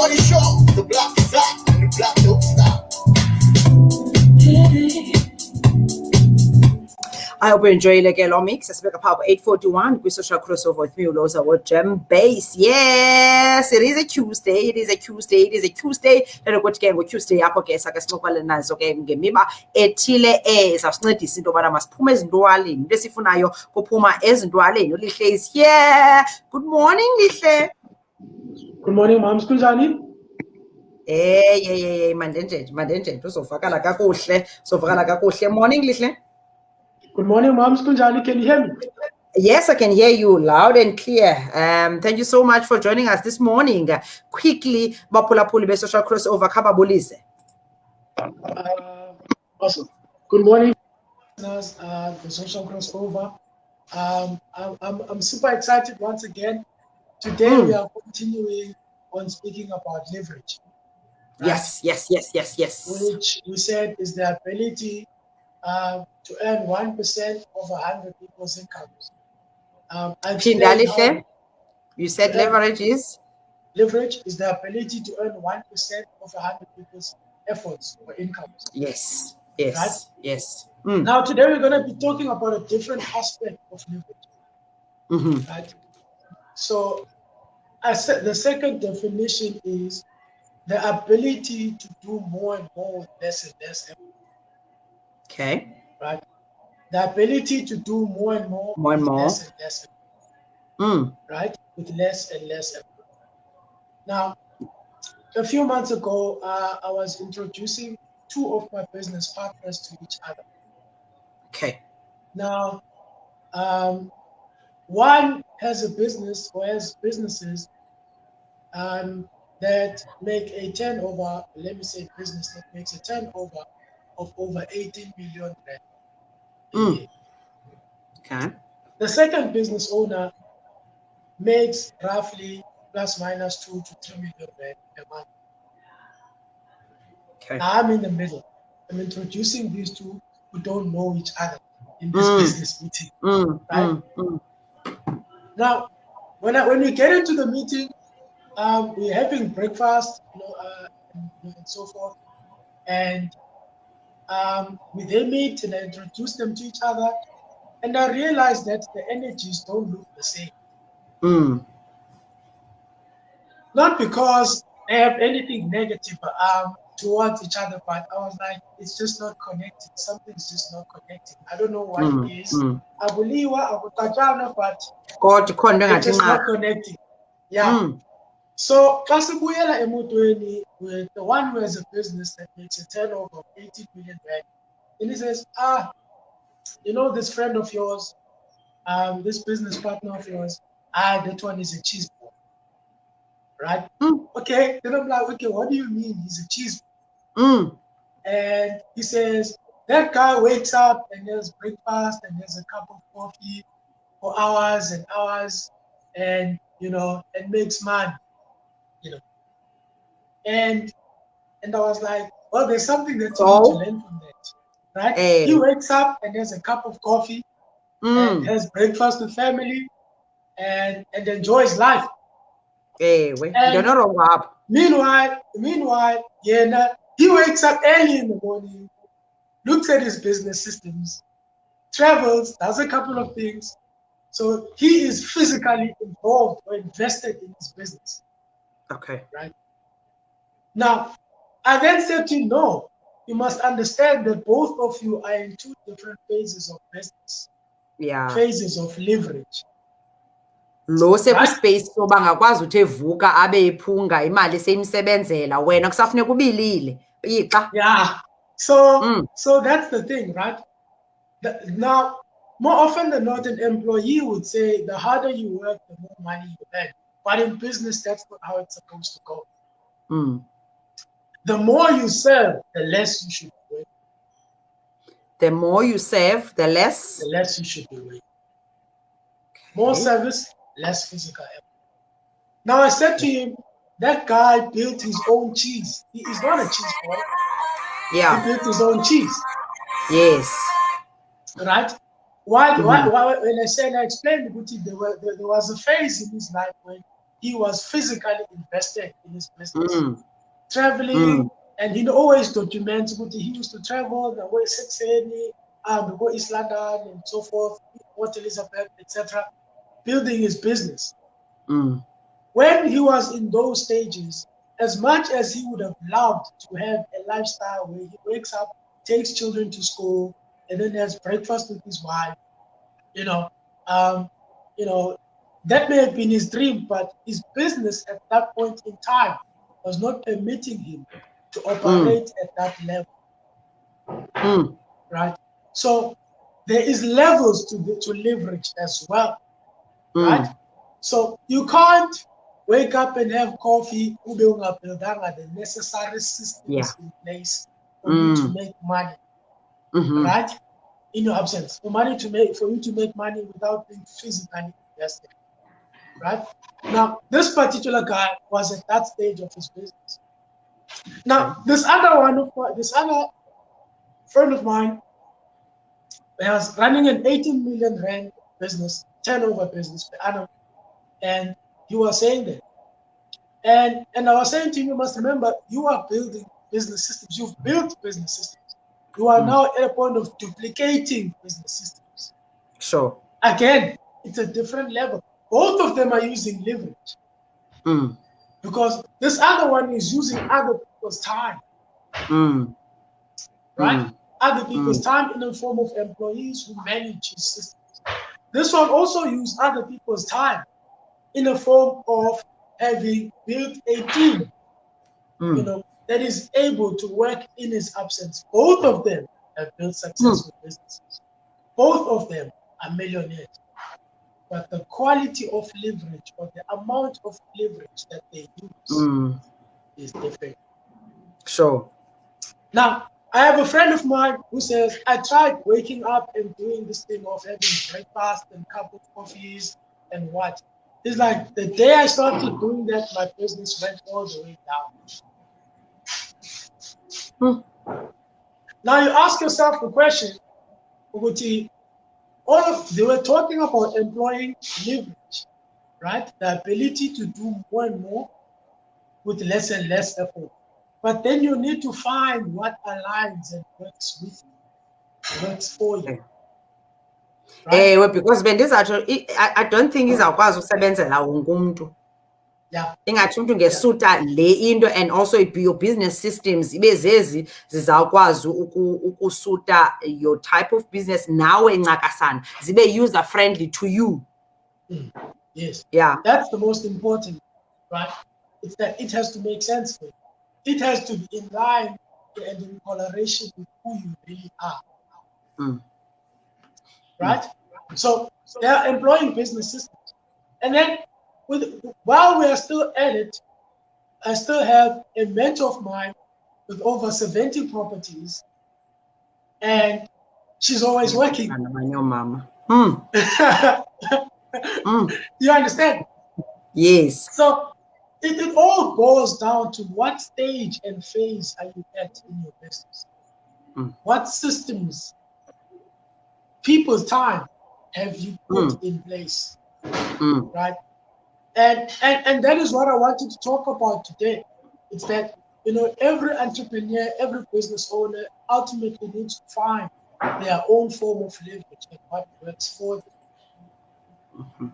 Shorty short, the block is hot, and the block don't stop. I hope you enjoy the Gelo Mix. I speak about 8:41 with social crossover with me, Lhoza, with Gem Bass. Yes, it is a Tuesday. It is a Tuesday. It is a Tuesday. Then I go to go Tuesday. Apho ke sakasimokwale nazo ke ngemiba ethile ezasincedisa into bana masiphume ezintwaleni. Into esifunayo kuphuma ezintwaleni. Ulihle is here. Good morning, Lihle. Good morning, Mom. Kunjani? Hey, mandenje. Uzovakala kakuhle. Morning, Lihle. Good morning, Mom. Kunjani? Can you hear me? Yes, I can hear you loud and clear. Thank you so much for joining us this morning. Quickly, baphulaphuli be-social crossover khababulise. Awesome. Good morning, listeners. The social crossover. I'm super excited once again. Today we are continuing on speaking about leverage. Right? Yes. Which we said is the ability to earn 1% of 100 people's incomes. You said leverage is? Leverage is the ability to earn 1% of 100 people's efforts or incomes. Yes. Right? Yes. Now, today we're going to be talking about a different aspect of leverage. Right? So, the second definition is the ability to do more and more with less and less effort. Okay. Right? The ability to do more and more with less and less effort. Right? With less and less effort. Now, a few months ago, I was introducing two of my business partners to each other. Okay. Now, one has a business or has businesses that make a turnover, let me say business that makes a turnover of over 18 million rand a year. Okay. The second business owner makes roughly plus minus 2 to 3 million rand a month. Okay. Now I'm in the middle. I'm introducing these two who don't know each other in this business meeting. Right? Now, when we get into the meeting, we're having breakfast, and so forth, and we then meet and I introduce them to each other, and I realize that the energies don't look the same. Not because they have anything negative towards each other, but I was like, it's just not connected. Something's just not connected. I don't know what it is. I believe but it's just not connecting. Yeah. So, Kasibuyela Emotweni, with the one who has a business that makes a turnover of 80 million rand, and he says, this friend of yours, this business partner of yours, that one is a cheese ball. Right? Okay. Then I'm like, okay, what do you mean he's a cheese ball? And he says, that guy wakes up and has breakfast and has a cup of coffee for hours and hours and, and makes money. And I was like, well, there's something that you need to learn from that, right? Hey. He wakes up and has a cup of coffee and has breakfast with family and enjoys life. Hey, you're not wrong. Meanwhile, he wakes up early in the morning, looks at his business systems, travels, does a couple of things. So he is physically involved or invested in his business. Okay. Right? Now, I then said to him, no, you must understand that both of you are in two different phases of business. Yeah. Phases of leverage. Lo sekuspace soba ngakwazi ukuthi evuka abe ephunga imali seyimsebenzela wena kusafuneka ubilile ixa. Yeah. So that's the thing, right? Now, more often than not, an employee would say the harder you work, the more money you earn. But in business, that's not how it's supposed to go. The more you serve, the less you should be working. The more you serve, the less you should be working. More service, less physical effort. Now I said to him, that guy built his own cheese. He is not a cheese boy. Yeah. He built his own cheese. Yes. Right? Why when I explained it, there was a phase in his life when he was physically invested in his business, traveling, and he always documents. He used to travel the way go East London and so forth, Port Elizabeth, etc., building his business. When he was in those stages, as much as he would have loved to have a lifestyle where he wakes up, takes children to school, and then has breakfast with his wife, that may have been his dream, but his business at that point in time was not permitting him to operate at that level. Right? So there is levels to leverage as well. Right? So you can't wake up and have coffee, the necessary systems in place for you to make money. Right? In your absence. For you to make money without being physically invested. Right? Now, this particular guy was at that stage of his business. Now, this other friend of mine was running an 18 million rand business, turnover business per annum, and he was saying that. And I was saying to him, you must remember, you are building business systems. You've built business systems. You are now at a point of duplicating business systems. Sure. Again, it's a different level. Both of them are using leverage. Because this other one is using other people's time. Right? Other people's time in the form of employees who manage his systems. This one also used other people's time in the form of having built a team, that is able to work in his absence. Both of them have built successful businesses. Both of them are millionaires. But the quality of leverage or the amount of leverage that they use is different. Sure. Now, I have a friend of mine who says, I tried waking up and doing this thing of having breakfast and cup of coffees and what. It's like the day I started doing that, my business went all the way down. Now you ask yourself the question, Uguti, they were talking about employing leverage, right? The ability to do more and more with less and less effort. But then you need to find what aligns and works with you, works for you. Right? Because I don't think izawukwazi ukusebenzela wonke umuntu. Yeah. Ingathi umuntu ngesuta le into, and also your business systems ibe zezi zizawukwazi ukusuta your type of business nawe ncakasana zibe user friendly to you. Yes. Yeah. That's the most important, right? It's that it has to make sense for you. It has to be in line and in correlation with who you really are. Right? So they are employing business systems. And then while we are still at it, I still have a mentor of mine with over 70 properties, and she's always working. You understand? Yes. So it all goes down to what stage and phase are you at in your business? What systems, people's time have you put in place? Right? And that is what I wanted to talk about today. It's that, every entrepreneur, every business owner ultimately needs to find their own form of leverage and what works for them.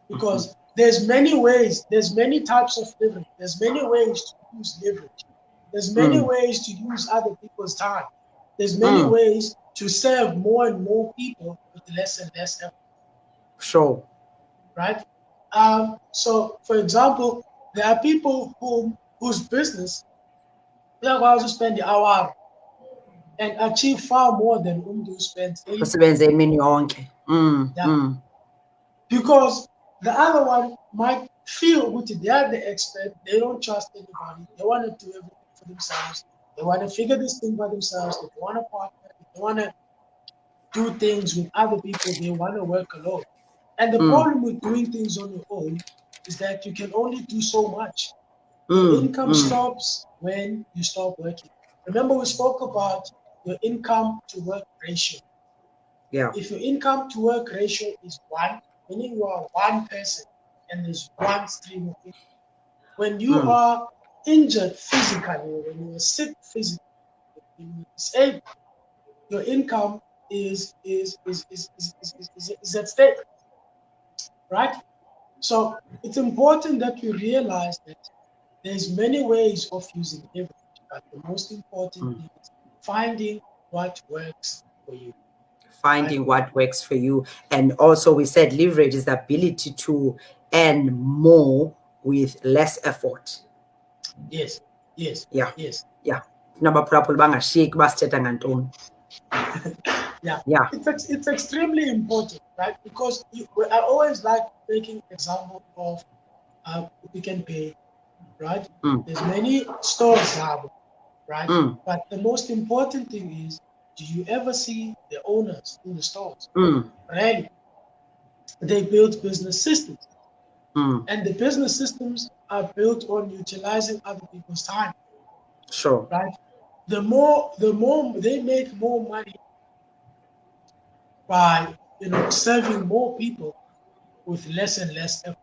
Because there's many ways, there's many types of leverage, there's many ways to use leverage, there's many ways to use other people's time, there's many ways to serve more and more people with less and less effort. Sure. Right? So, for example, there are people whose business they're going to spend the hour and achieve far more than who spends 8 hours. Because the other one might feel they are the expert, they don't trust anybody, they want to do everything for themselves, they want to figure this thing by themselves, they want to partner, they want to do things with other people, they want to work alone. And the problem with doing things on your own is that you can only do so much. Your income stops when you stop working. Remember, we spoke about your income to work ratio. Yeah. If your income to work ratio is 1, meaning you are one person and there's one stream of income. When you are injured physically, when you are sick physically, when you're disabled, your income is at stake, right? So it's important that we realize that there's many ways of using leverage, but the most important thing is finding what works for you. Finding what works for you. And also we said leverage is the ability to earn more with less effort. Yes. Yeah. Nabaphulaphula bangashiyeki basithetha ngantoni. Yeah. It's extremely important, right? Because I always like taking example of Pick n Pay, right? There's many stores now, right? But the most important thing is, do you ever see the owners in the stores? Rarely. They build business systems. And the business systems are built on utilizing other people's time. Sure. Right? The more they make more money by serving more people with less and less effort.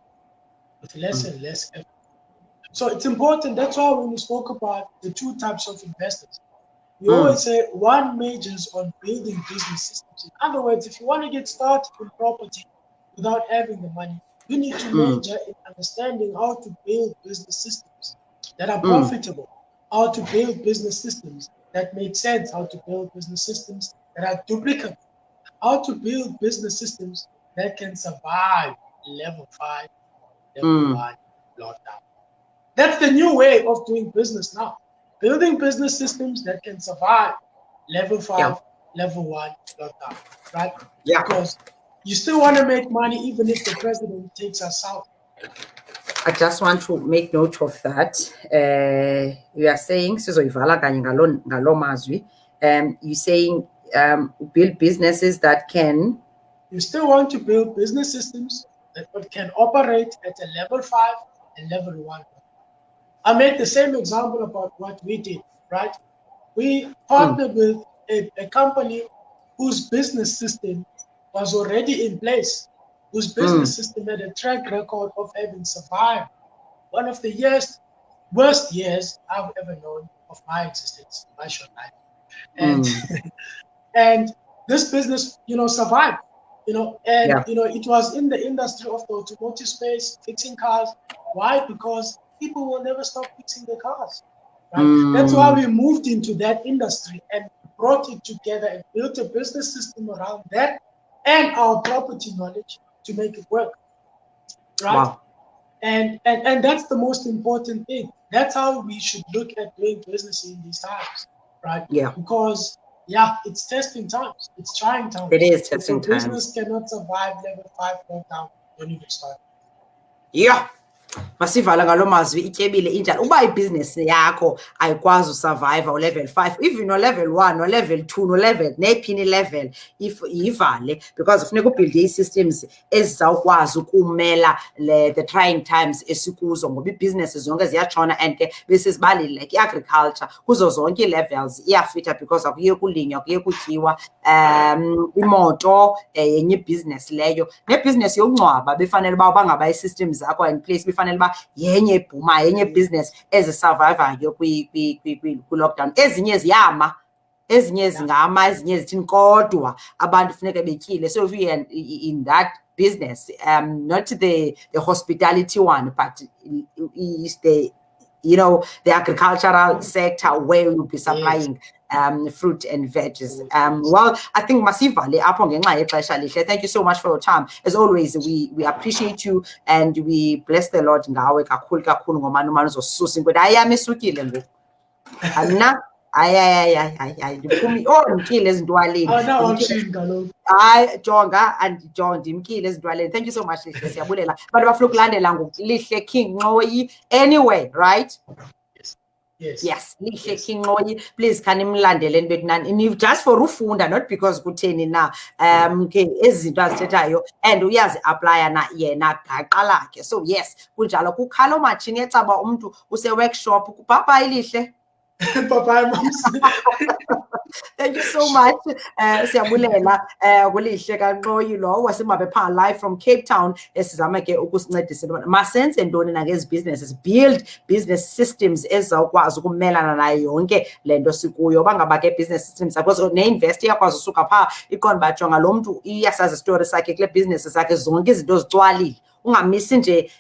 So it's important. That's why when we spoke about the two types of investors, we always say one majors on building business systems. In other words, if you want to get started in property without having the money, you need to major in understanding how to build business systems that are profitable, how to build business systems that make sense, how to build business systems that are duplicable, how to build business systems that can survive level 5, level 1 lockdown. That's the new way of doing business now. Building business systems that can survive level 5, level 1 lockdown, right? Yeah. Because you still want to make money even if the president takes us out. I just want to make note of that. You are saying, you're saying build businesses that can. You still want to build business systems that can operate at a level 5 and level 1. I made the same example about what we did, right? We partnered with a company whose business system was already in place, whose business system had a track record of having survived one of the worst years I've ever known of my existence, my short life. And and this business, survived, it was in the industry of the automotive space, fixing cars. Why? Because people will never stop fixing their cars. Right? That's why we moved into that industry and brought it together and built a business system around that and our property knowledge to make it work. Right? Wow. And that's the most important thing. That's how we should look at doing business in these times. Right? Yeah. Because it's testing times. It's trying times. It is testing times. If your business times. cannot survive level 5 lockdown, don't even start. Yeah. Masivala ngalo mazwi ityebile injalo uba ibhizinesi yakho ayikwazi usurvive level 5 even no level 1 no level 2 no level nephini level if yivale because kufuneka ubuilde ii-systems ezizawukwazi ukumela the trying times esikuzo ngoba iibhizinesi zonke ziyatshona and ke besizibalile like i-agriculture kuzo zonke ii-levels iyafitha because akuye kulinywa kuye kutyiwa imoto yenye ibhizinesi leyo nebhizinesi yokungcwaba befanele uba bangaba ii-systems zakho in place befanele uba yenye ebhuma yenye business ezisurvivayo kwi-lockdown. Ezinye ziyama, ezinye zingama, ezinye zithini kodwa abantu funeka betyile. So if we are in that business, not the hospitality one, but is the the agricultural sector where you'll be supplying fruit and veggies. Well, I think masivale apho ngenxa yexesha lihle. Thank you so much for your time. As always, we appreciate you and we bless the Lord ngawe kakhulu ngomani umane uzosusa inkwethu. Ayami esukile ngoku. Ana hayi ndiphumi ndimkile ezintwaleni. Hayi jonga ndimkile ezintwaleni. Thank you so much lihle, siyabulela. Abantu bafuna ukulandela ngokulihle King Nqoyi anyway, right? Yes, lihle King Nqoyi, please khanimlandele bethu just for ufunda, not because kutheni na ke ezinto azithethayo and uyazi apply na yena gaqa lakhe. So yes, kunjalo kukhalo matshini ecaba umuntu use workshop kupapa ilihle. Bye-bye, moms. Thank you so much. Siyabulela kulihle kaNqoyi lo wasemapha pha live from Cape Town esizama ke ukusincedisa into masenze ntoni na ngezi businesses, build business systems ezawukwazi ukumelana nayo yonke lento sikuyo bangaba ke business systems because ne-invest iyakwazi usuka pha iqonda bajonga lo mntu iyasazi story sakhe kule business zakhe zonke izinto zicwalile ungamisi nje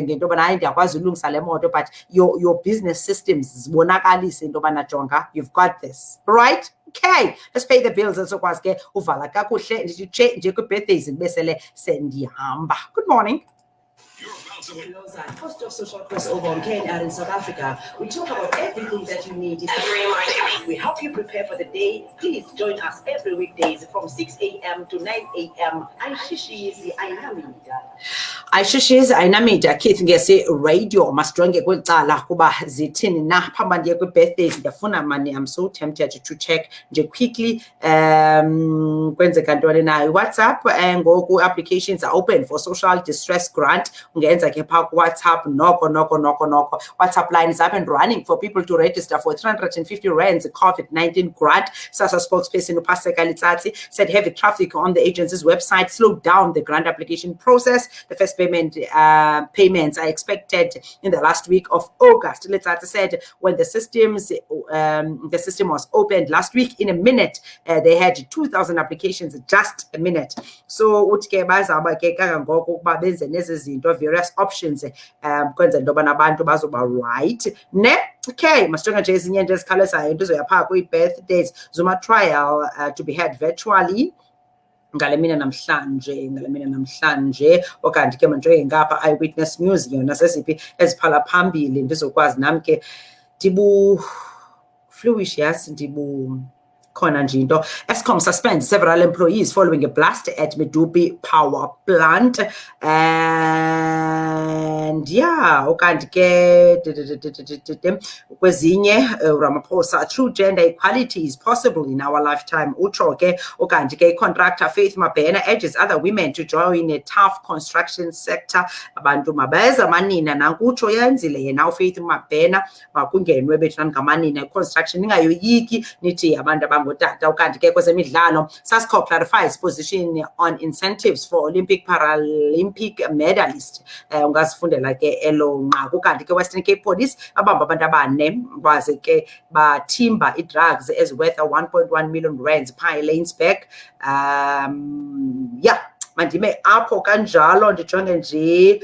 ngento yobana hayi ndiyakwazi ulungisa le moto but your business systems zibonakalise into yobana jonga you've got this right. Okay, let's pay the bills esokwazi ke uvala kakuhle ndithi nje kwi-birthdays ndibe sele sendihamba. Good morning. Lhoza, host of Social Crossover on KNR in South Africa. We talk about everything that you need. We help you prepare for the day. Please join us every weekdays from 6 a.m. to 9 a.m. Aishishisi Ainamida. Aishishisi Ainamida. Keith Ngesi radio masijonge kweli cala kuba zithini na phamba ndiye kwi-birthdays ndiyafuna mani. I'm so tempted to check nje quickly kwenzeka ntoni nayo. WhatsApp ngoku applications are open for social distress grant. Ungenza ke pha WhatsApp noko. WhatsApp line is up and running for people to register for 350 rands COVID-19 grant. SASSA spokesperson Upaseka Litsatsi said heavy traffic on the agency's website slowed down the grant application process. The first payments are expected in the last week of August. Litsatsi said when the system was opened last week, in a minute they had 2,000 applications, just a minute. So utike bazaba ke kangangoko ukuba benze nezi zinto various options kwenza into yobana abantu bazoba right ne. Okay, masijonga nje ezinye nje ezikhawulezayo into zoyapha kwi-birthdays Zuma trial to be held virtually ngale mina namhlanje okanti ke manjonge ngapha Eyewitness News yona sesiphi eziphala phambili ndizokwazi nami ke fluish yes khona nje into. Eskom suspends several employees following a blast at Medupi power plant and yeah okanti ke kwezinye Ramaphosa true gender equality is possible in our lifetime utsho ke okanti ke contractor Faith Mabhena urges other women to join a tough construction sector. Abantu mabeza manina nankutsho yenzile yena uFaith Mabhena makungenwe bethu ngamanina construction ningayoyiki nithi abantu ngotata ukanti ke kwezemidlalo SASCO clarifies position on incentives for Olympic Paralympic medalist ungazifundela ke elo nqa ukanti ke Western Cape Police abamba abantu abane baze ke bathimba i-drugs as worth 1.1 million rands pha Lanesburg. Yeah mandime apho kanjalo ndijonge nje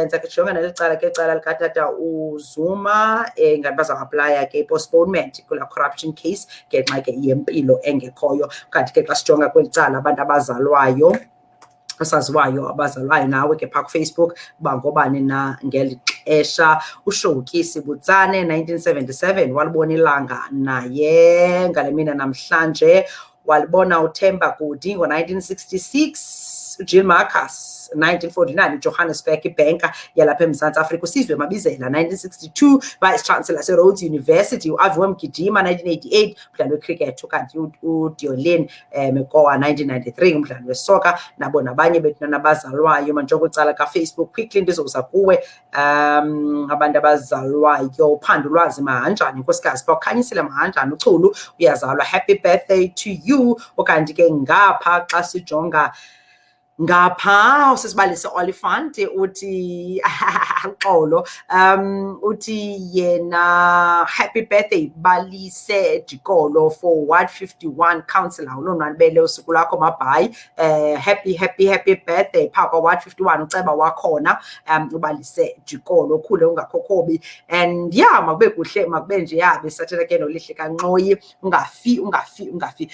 ndizakujonga nelicala ke cala likatata uZuma ngathi baza-aplya ke postponement kula corruption case ngenxa ke yempilo engekhoyo. Kanti ke xa sijonga kweli cala abantu abazalwayo nawe ke pha Facebook bangobani na ngeli xesha uShowkisi Butsane 1977 walibona ilanga naye ngale mina namhlanje. Walibona uThemba Gudi ngo-1966 Jill Marcus 1949 Johannesburg ibhenka yalapha eMzantsi Afrika uSizwe Mabizela 1962 Vice Chancellor Rhodes University uAviwe Mgijima 1988 umdlali wecricket ukanti uDiolene Mekowa 1993 umdlali wesoka nabo nabanye bethu nabazalwayo manjongo cala kaFacebook quickly ndizoza kuwe abantu abazalwayo uphando lwazi Mahanjani Nkosikazi Bakhanyisile Mahanjani uChulu uyazalwa happy birthday to you. Okanti ke ngapha xa sijonga ngapha usisibalise Oliphant uthi xolo uthi yena happy birthday Balise Jikolo for Ward 51 councillor ulonwabele usuku lakho mabhayi happy birthday papa Ward 51 uceba wakhona ubalise Jikolo khule ungakhokhobi and yeah makube kuhle makube nje yabe sathela ke nolihle kaNqoyi ungafi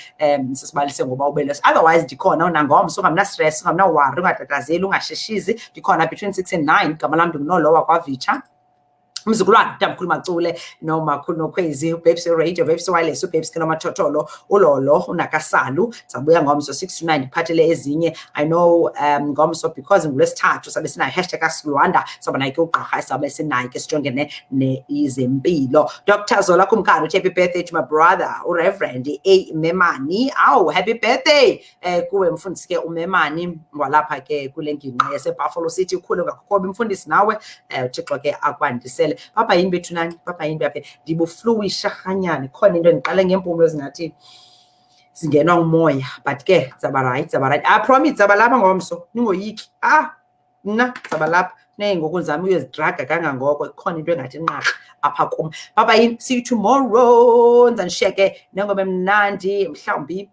sisibalise ngoba ubelese otherwise ndikhona unangomso ungamna stress ungamna worry ungatatazeli ungasheshizi ndikhona between 6 and 9 gama lam ndinguNolowa kwaVitsha umzukulwane uTamkhulu Macule nomakhulu nokhwezi uBabes Radio Babes Wireless uBabes Kinomathotholo ulolo unakasalu sabuya ngomso 6 to 9 ndiphathele ezinye I know ngomso because ngolwesithathu sabe sinayo #asilwanda saba nayo ke ugqirha sabe sinayo ke sijongene nezempilo. Dr. Zola Kumkani uthi happy birthday to my brother uReverend A Memani. Happy birthday kuwe mfundisi ke uMemani walapha ke kule ngingqi yaseBuffalo City ukhule ngakhokhoba umfundisi nawe uThixo ke akwandise ndixele papa yini bethu nani papa yini baphe ndibufluwisha rhanyane khona into endiqale ngeempumlo ezingathini zingenwa ngumoya but ke zaba right I promise zaba lapha ngomso ningoyiki mna zaba lapha ngoku ndizame uyozidraga kangangoko ikhona into engathi nqaqa apha kum papa yini see you tomorrow ndizandishiya ke nengoma emnandi mhlawumbi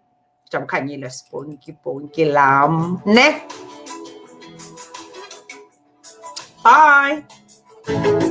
jamkhanyile bonke lam ne bye